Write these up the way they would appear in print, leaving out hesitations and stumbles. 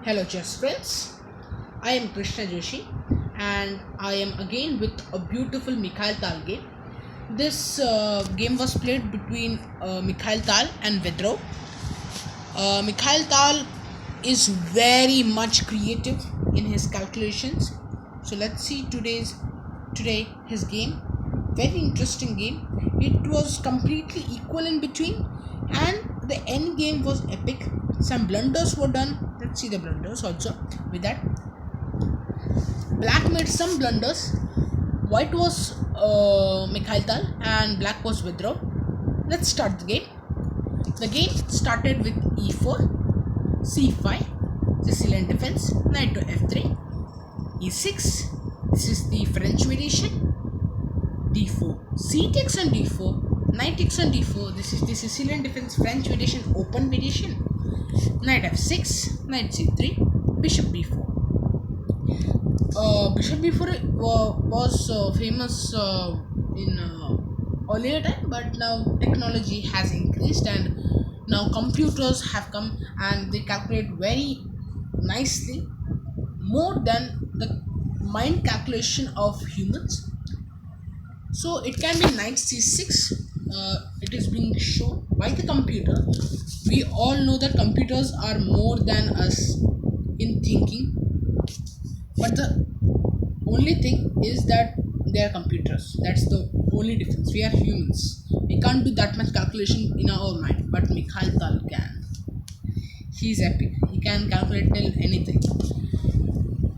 Hello chess friends, I am Krishna Joshi and I am again with a beautiful Mikhail Tal game. This game was played between Mikhail Tal and Vedrov. Mikhail Tal is very much creative in his calculations. So let's see today his game. Very interesting game. It was completely equal in between and the end game was epic. Some blunders were done. Let's see the blunders also. With that, black made some blunders. White was Mikhail Tal and black was Vedrov. Let's start the game. The game started with e4, c5, Sicilian defense, knight to f3, e6. This is the French variation. d4, c takes on d4, knight takes on d4. This is the Sicilian defense French variation, open variation. Knight f6, knight c3, bishop b4. Bishop b4 was famous in earlier time, but now technology has increased and now computers have come and they calculate very nicely, more than the mind calculation of humans. So it can be knight c6. It is being shown by the computer. We all know that computers are more than us in thinking, but the only thing is that they are computers. That's the only difference. We are humans. We can't do that much calculation in our mind, but Mikhail Tal can. He's epic. He can calculate till anything.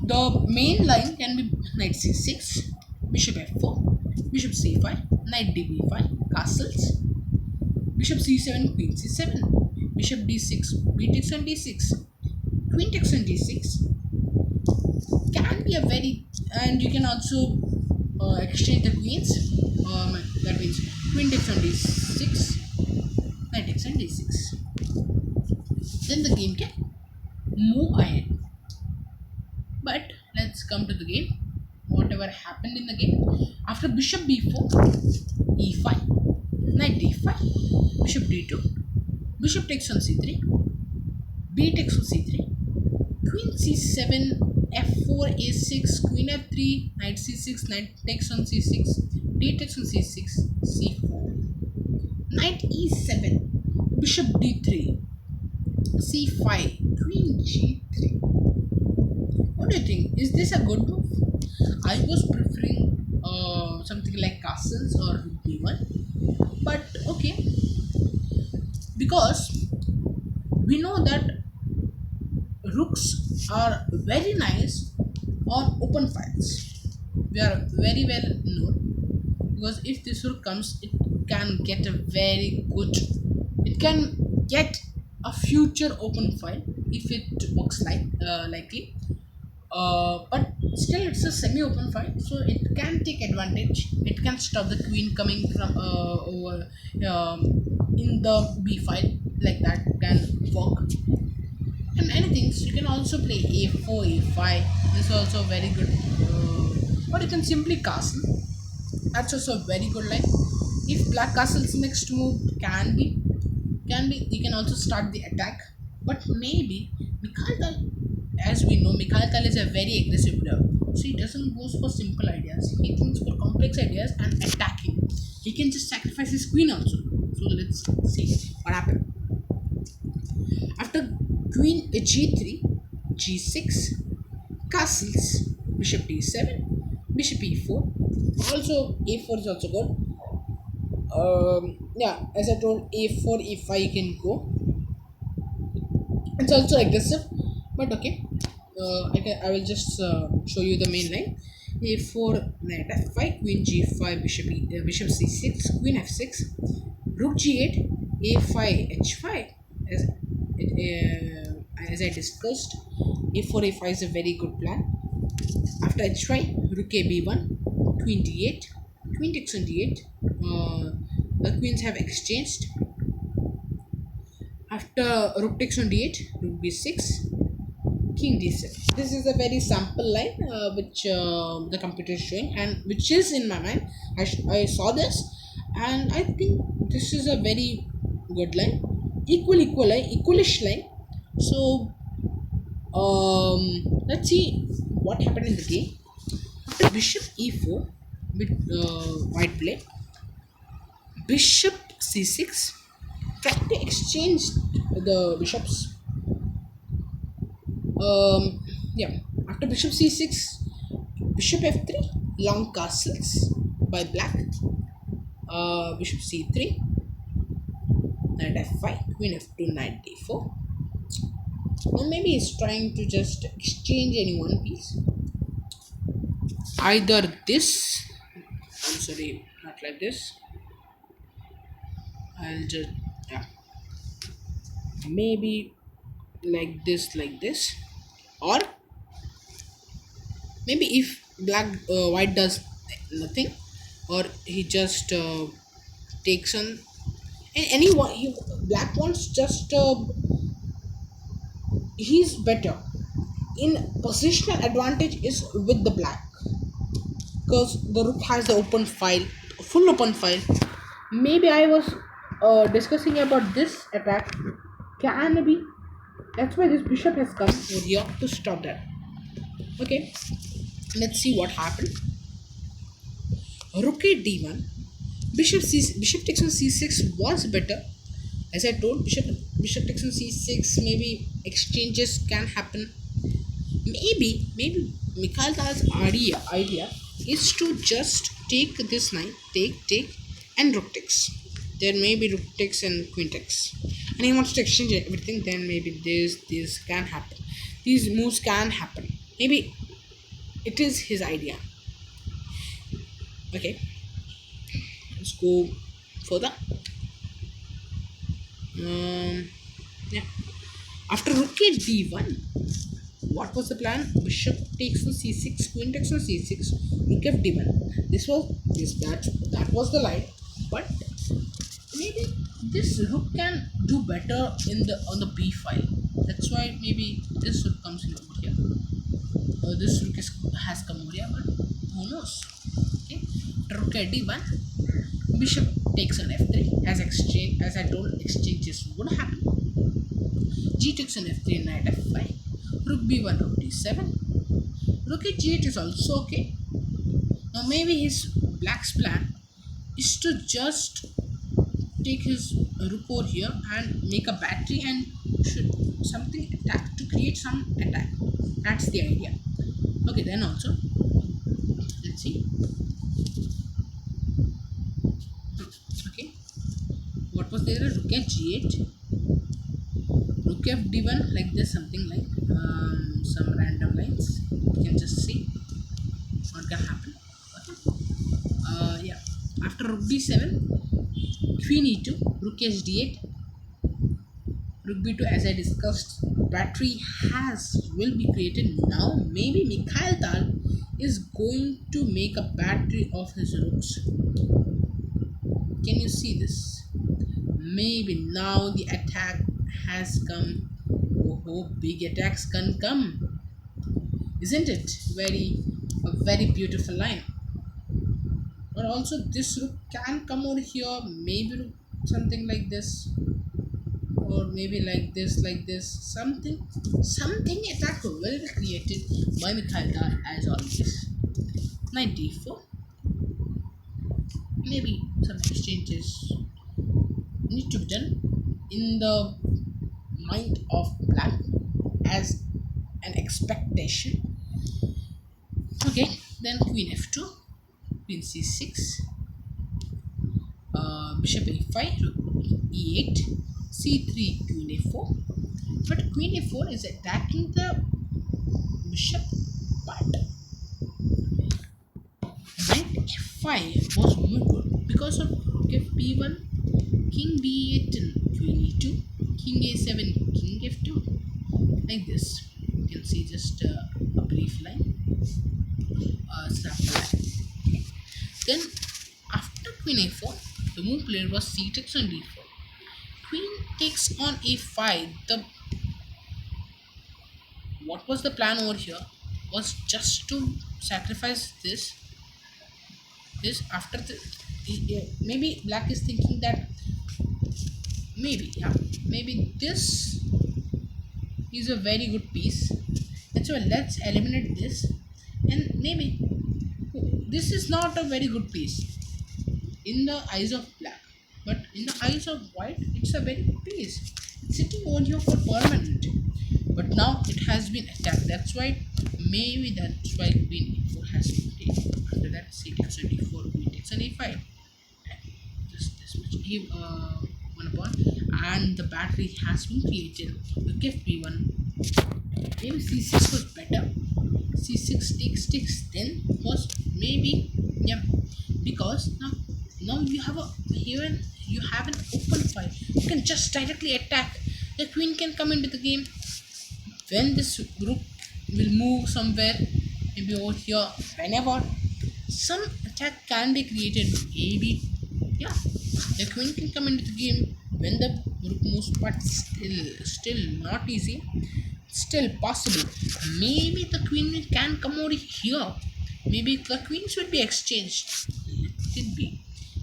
The main line can be knight c6, bishop f4, bishop c5, knight db5, castles, bishop c7, queen c7, bishop d6, b takes on d6, queen takes on d6. Can be a very, and you can also exchange the queens. That means queen takes on d6, knight takes on d6. Then the game can move ahead. But let's come to the game. Whatever happened in the game. After bishop b4, e5, knight d5, bishop d2, bishop takes on c3, b takes on c3, queen c7, f4, a6, queen f3, knight c6, knight takes on c6, d takes on c6, c4, knight e7, bishop d3, c5, queen g3. What do you think? Is this a good move? I was preferring something like castles or b1, but okay, because we know that rooks are very nice on open files. We are very well known because if this rook comes, it can get a very good. It can get a future open file if it works likely. But still it's a semi-open file, so it can take advantage. It can stop the queen coming from over in the b file, like that can work. And many things you can also play a4, a5. This is also very good. Or you can simply castle. That's also a very good line. If black castle's next move can be you can also start the attack. But maybe Mikhail Tal, as we know, Mikhail Tal is a very aggressive player. So he doesn't go for simple ideas. He thinks for complex ideas and attacking. He can just sacrifice his queen also. So let's see what happened. After queen g3, g6, castles, bishop d7, bishop e4. Also a4 is also good. Yeah, as I told, a4, e5 you can go. It's also aggressive, but okay. I will just show you the main line. a4, knight f5, queen g5, bishop c6, queen f6, rook g8, a5, h5. As I discussed, a4, a5 is a very good plan. After h5, rook a b1, queen d8, queen takes on d8. The queens have exchanged. After rook takes on d8, rook b6, king d7. This is a very sample line which the computer is showing and which is in my mind. I saw this and I think this is a very good line. Equalish line. So Let's see what happened in the game. After bishop e4 with white play, bishop c6, trying to exchange the bishops. Yeah, after bishop c6, bishop f3, long castles by black. Bishop c3, knight f5, queen f2, knight d4. Or maybe he's trying to just exchange any one piece. Either this, I'm sorry, not like this. I'll just, yeah, maybe like this, or maybe if white does nothing, or he just takes on anyone. Black wants just he's better in positional advantage is with the black because the rook has the open file, full open file. Maybe I was discussing about this attack can be, that's why this bishop has come over here to stop that. Okay, let's see what happened. Rook at d1, bishop takes on c6 was better. As I told, bishop takes on c6, maybe exchanges can happen. Maybe Mikhail Tal's idea is to just take this knight, take, and rook takes. Then maybe rook takes and queen takes, and he wants to exchange everything. Then maybe this can happen. These moves can happen. Maybe it is his idea. Okay, let's go further. Yeah. After rook at d1, what was the plan? Bishop takes on c6, queen takes on c6, rook f d1. That was the line, but maybe this rook can do better in the on the b file. That's why maybe this rook comes in over here. This rook has come over here, but who knows? Okay, rook at d1, bishop takes on f3 as exchange. As I told, exchanges would happen. G takes on f3, knight f5, rook b1, rook d7, rook at g8 is also okay. Now maybe his black's plan is to just take his rook over here and make a battery and should something attack to create some attack. That's the idea. Okay, then also let's see. Okay, what was there? Rook at g8, rook f d1, like this, something like some random lines. You can just see what can happen. Okay. Yeah. After rook d7, queen e2, rook h d8, rook b2. As I discussed, battery will be created now. Maybe Mikhail Tal is going to make a battery of his rooks. Can you see this? Maybe now the attack has come. Oh, big attacks can come, isn't it? A very beautiful line. But also this rook can come over here, maybe something like this, or maybe like this, something attack will be created by Mikhail Tal as always. Knight d4, maybe some exchanges need to be done in the mind of black as an expectation. Okay, then queen f2, queen c6, bishop a5, rook e8, c3, queen a4. But queen a4 is attacking the bishop, but knight f5 was more good because of rook f b1, king b8, and queen e2, king a7, king f2, like this. You can see just a brief line, sample line. Okay. Then after queen a4, the move played was c takes on d4. Queen takes on a5. The what was the plan over here was just to sacrifice this after the maybe black is thinking that maybe, yeah, maybe this is a very good piece. That's why let's eliminate this. And maybe this is not a very good piece in the eyes of black, but in the eyes of white, it's a very good piece. It's sitting on here for permanent. But now it has been attacked. That's why maybe that's why queen e4 has been taken. After that, c takes on d4, queen takes on e5. Just this much. Give one pawn, and the battery has been created. Rook f1. Maybe c6 was better. C6 takes then was maybe, yeah, because now you have a even you have an open file. You can just directly attack. The queen can come into the game when this rook will move somewhere, maybe over here. Whenever some attack can be created, maybe, yeah, the queen can come into the game when the rook moves, but still not easy. Still possible. Maybe the queen can come over here. Maybe the queens will be exchanged. Let it be.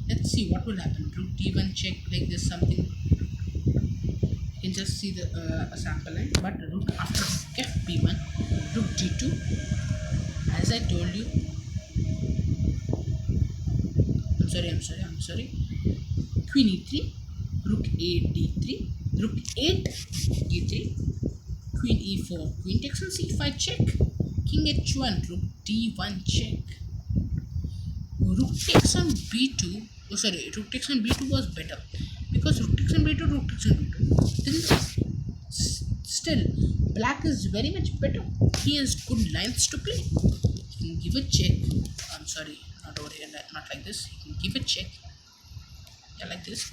Let's see what will happen. Rook d1 check, like this something. You can just see the sample line. But rook after fb1, rook d2. As I told you, I'm sorry. Queen e3, rook a d3, rook 8 e3, queen e4, queen takes on c5 check, king h1, rook d1 check, rook takes on b2. Oh, sorry, rook takes on b2 was better because rook takes on b2, rook takes on b2. Then still, black is very much better. He has good lines to play. He can give a check. I'm sorry, not over here, not like this. He can give a check. Yeah, like this.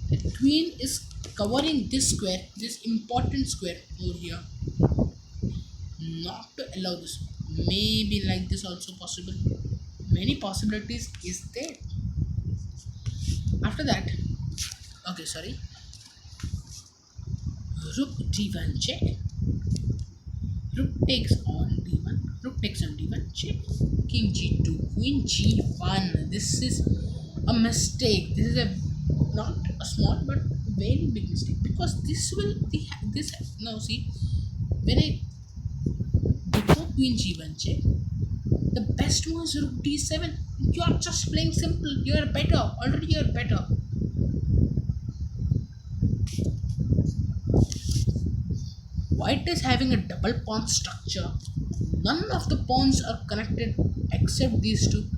The queen is covering this square, this important square over here. Not to allow this. Maybe like this also possible. Many possibilities is there. After that, okay, sorry. Rook d1 check. Rook takes on d1. Rook takes on d1 check. King g2. Queen g1. This is a mistake. This is a not a small but very big mistake, because this will this now see, when I before queen g1 check, the best was rook d7. You are just playing simple. You are better. Already you are better. White is having a double pawn structure. None of the pawns are connected except these two.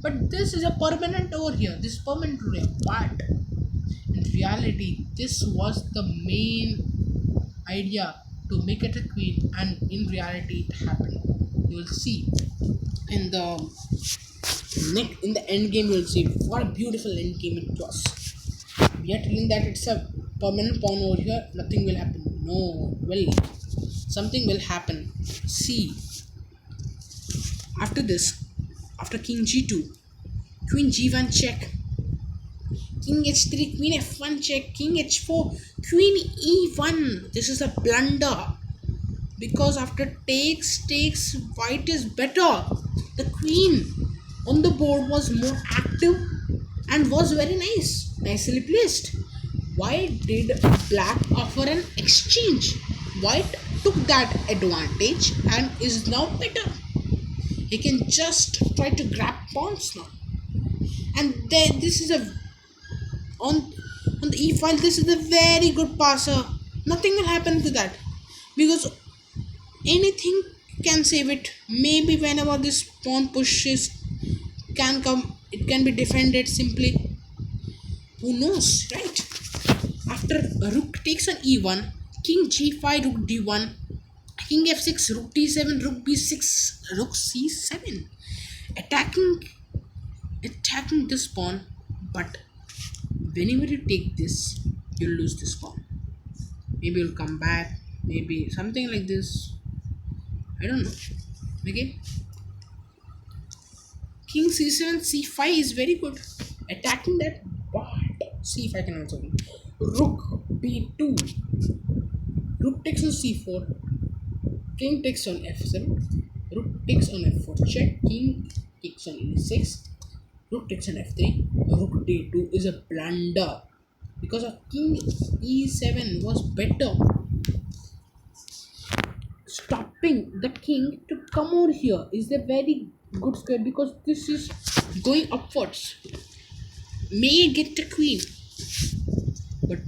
But this is a permanent over here. This is permanent over here. But in reality, this was the main idea to make it a queen, and in reality, it happened. You will see in the end game. You will see what a beautiful end game it was. We are telling that it's a permanent pawn over here. Nothing will happen. No, well, something will happen. See, after this, after king g2, queen g1 check, king h3, queen f1 check, king h4, queen e1. This is a blunder, because after takes, white is better. The queen on the board was more active and was very nicely placed. Why did black offer an exchange? White took that advantage and is now better. He can just try to grab pawns now. And then this is a on the e file. This is a very good passer. Nothing will happen to that, because anything can save it. Maybe whenever this pawn pushes can come, it can be defended simply. Who knows, right? After rook takes on e1, king g5, rook d1, king f6, rook d7, rook b6, rook c7. Attacking this pawn, but whenever you take this, you'll lose this pawn. Maybe you'll come back, maybe something like this. I don't know. Okay. King c7, c5 is very good. Attacking that, but c5 can also be. Rook b2. Rook takes on c4. King takes on f7. Rook takes on f4 check. King takes on e6. Rook takes on f3. Rook d2 is a blunder, because of king e7 was better. stopping the king to come over here is a very good square because this is going upwards. May get the queen, but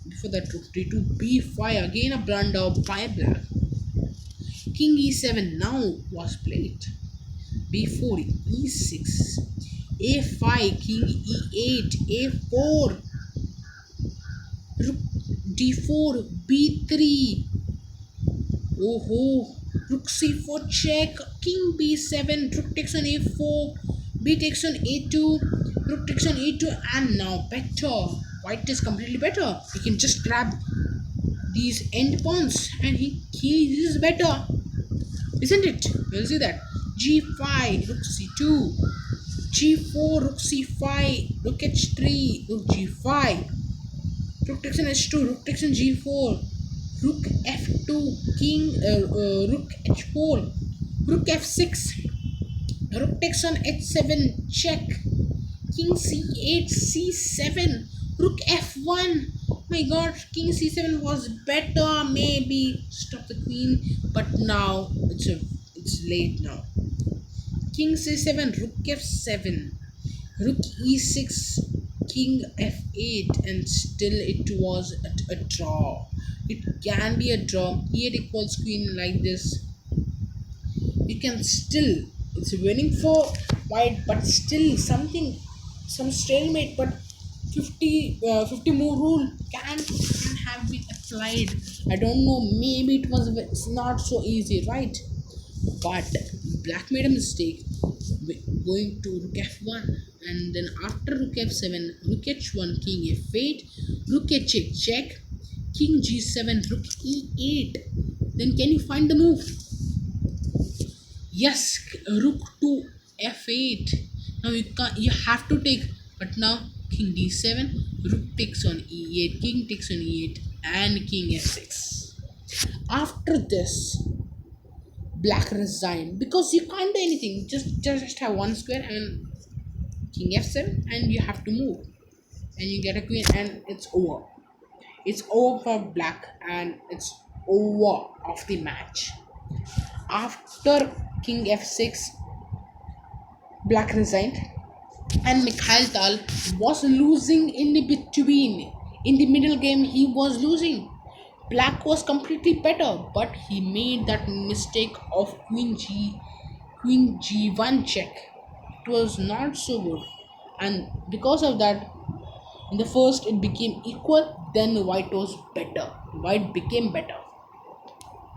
before that rook d2 b5 again a blunder by black. King e7 now was played. b4 e6 a5 king e8 a4 rook d4 b3. Oh ho! Rook c4 check. King b7. Rook takes on a4. B takes on a2. Rook takes on a2. And now better. White is completely better. He can just grab these end pawns and he is better. Isn't it? We'll see that. g5. Rook c2. g4. Rook c5. Rook h3. Rook g5. Rook takes on h2. Rook takes on g4. Rook f2, rook h4, rook f6, rook takes on h7, check, king c8, c7, rook f1. My god, king c7 was better, maybe stop the queen, but now it's late now. King c7, rook f7, rook e6, king f8, and still it was a draw. It can be a draw. Here equals queen like this. You can still, it's winning for white, but still some stalemate. But 50 more rule can have been applied. I don't know. Maybe it's not so easy, right? But black made a mistake going to rook f1, and then after rook f7, rook h1, king f8, rook h8 check, king g7, rook e8. Then can you find the move? Yes, rook to f8. Now you have to take, but now king d7, rook takes on e8, king takes on e8, and king f6. After this, black resigned because you can't do anything. Just have one square and king f7, and you have to move, and you get a queen, and it's over. It's over for black, and it's over of the match. After king f6, black resigned, and Mikhail Tal was losing in the between. In the middle game, he was losing. Black was completely better, but he made that mistake of queen g1 check. It was not so good, and because of that, in the first it became equal. Then white was better. White became better.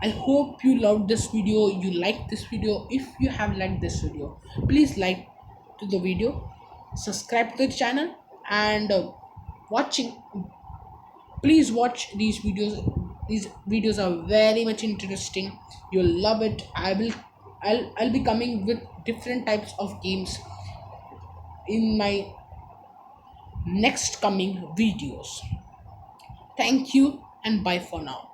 I hope you loved this video. You liked this video. If you have liked this video, please like to the video, subscribe to the channel, and watching. Please watch these videos. These videos are very much interesting. You'll love it. I'll be coming with different types of games in my next coming videos. Thank you and bye for now.